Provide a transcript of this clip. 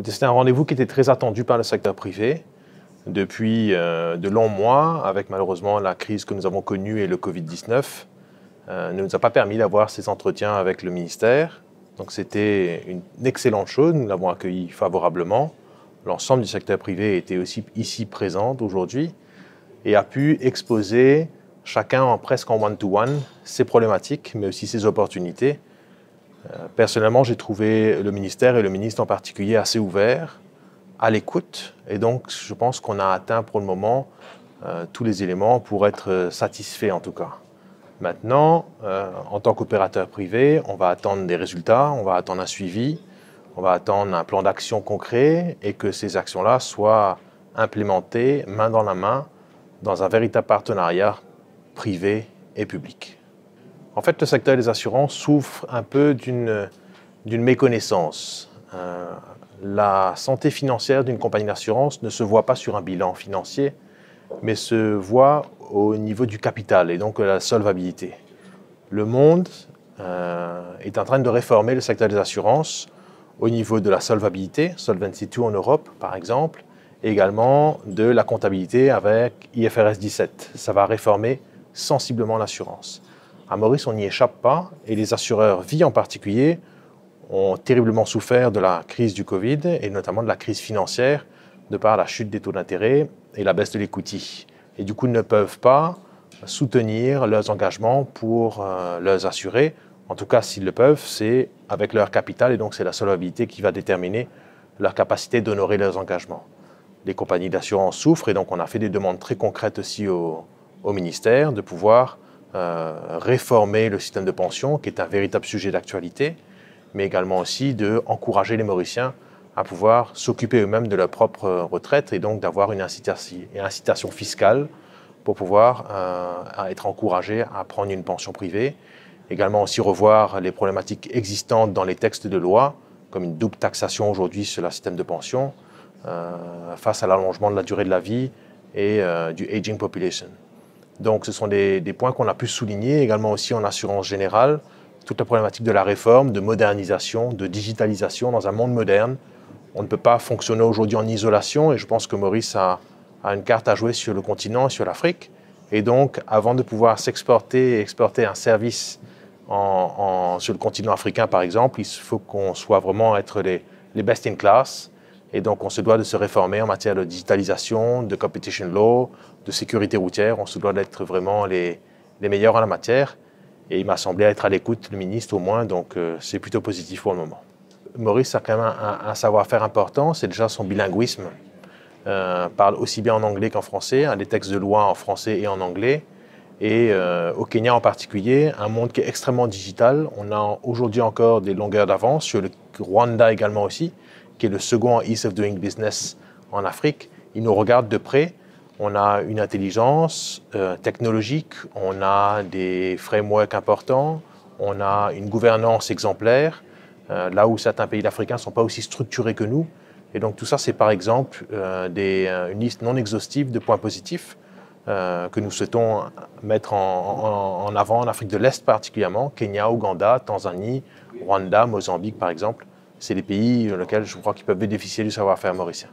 C'était un rendez-vous qui était très attendu par le secteur privé depuis de longs mois, avec malheureusement la crise que nous avons connue et le Covid-19 ne nous a pas permis d'avoir ces entretiens avec le ministère. Donc c'était une excellente chose, nous l'avons accueilli favorablement. L'ensemble du secteur privé était aussi ici présent aujourd'hui et a pu exposer chacun presque en one-to-one ses problématiques, mais aussi ses opportunités. Personnellement, j'ai trouvé le ministère et le ministre en particulier assez ouverts, à l'écoute, et donc je pense qu'on a atteint pour le moment tous les éléments pour être satisfait en tout cas. Maintenant, en tant qu'opérateur privé, on va attendre des résultats, on va attendre un suivi, on va attendre un plan d'action concret et que ces actions-là soient implémentées main dans la main dans un véritable partenariat privé et public. En fait, le secteur des assurances souffre un peu d'une méconnaissance. La santé financière d'une compagnie d'assurance ne se voit pas sur un bilan financier, mais se voit au niveau du capital et donc de la solvabilité. Le monde est en train de réformer le secteur des assurances au niveau de la solvabilité, Solvency II en Europe par exemple, et également de la comptabilité avec IFRS 17. Ça va réformer sensiblement l'assurance. À Maurice, on n'y échappe pas et les assureurs vie en particulier ont terriblement souffert de la crise du Covid et notamment de la crise financière de par la chute des taux d'intérêt et la baisse de l'equity. Et du coup, ne peuvent pas soutenir leurs engagements pour leurs assurés. En tout cas, s'ils le peuvent, c'est avec leur capital et donc c'est la solvabilité qui va déterminer leur capacité d'honorer leurs engagements. Les compagnies d'assurance souffrent et donc on a fait des demandes très concrètes aussi au ministère de pouvoir réformer le système de pension, qui est un véritable sujet d'actualité, mais également aussi d'encourager les Mauriciens à pouvoir s'occuper eux-mêmes de leur propre retraite et donc d'avoir une incitation fiscale pour pouvoir être encouragés à prendre une pension privée. Également aussi revoir les problématiques existantes dans les textes de loi, comme une double taxation aujourd'hui sur le système de pension, face à l'allongement de la durée de la vie et du aging population. Donc ce sont des points qu'on a pu souligner, également aussi en assurance générale, toute la problématique de la réforme, de modernisation, de digitalisation dans un monde moderne. On ne peut pas fonctionner aujourd'hui en isolation et je pense que Maurice a une carte à jouer sur le continent et sur l'Afrique. Et donc, avant de pouvoir s'exporter et exporter un service sur le continent africain, par exemple, il faut qu'on soit vraiment être les best in class. Et donc, on se doit de se réformer en matière de digitalisation, de competition law, de sécurité routière. On se doit d'être vraiment les meilleurs en la matière. Et il m'a semblé être à l'écoute, le ministre au moins, donc c'est plutôt positif pour le moment. Maurice a quand même un savoir-faire important, c'est déjà son bilinguisme. Parle aussi bien en anglais qu'en français, des textes de loi en français et en anglais. Et au Kenya en particulier, un monde qui est extrêmement digital. On a aujourd'hui encore des longueurs d'avance, sur le Rwanda également aussi, qui est le second Ease of Doing Business en Afrique. Il nous regarde de près. On a une intelligence technologique, on a des frameworks importants, on a une gouvernance exemplaire, là où certains pays africains ne sont pas aussi structurés que nous. Et donc tout ça, c'est par exemple une liste non exhaustive de points positifs que nous souhaitons mettre en avant en Afrique de l'Est particulièrement, Kenya, Ouganda, Tanzanie, Rwanda, Mozambique par exemple. C'est les pays dans lesquels je crois qu'ils peuvent bénéficier du savoir-faire mauricien.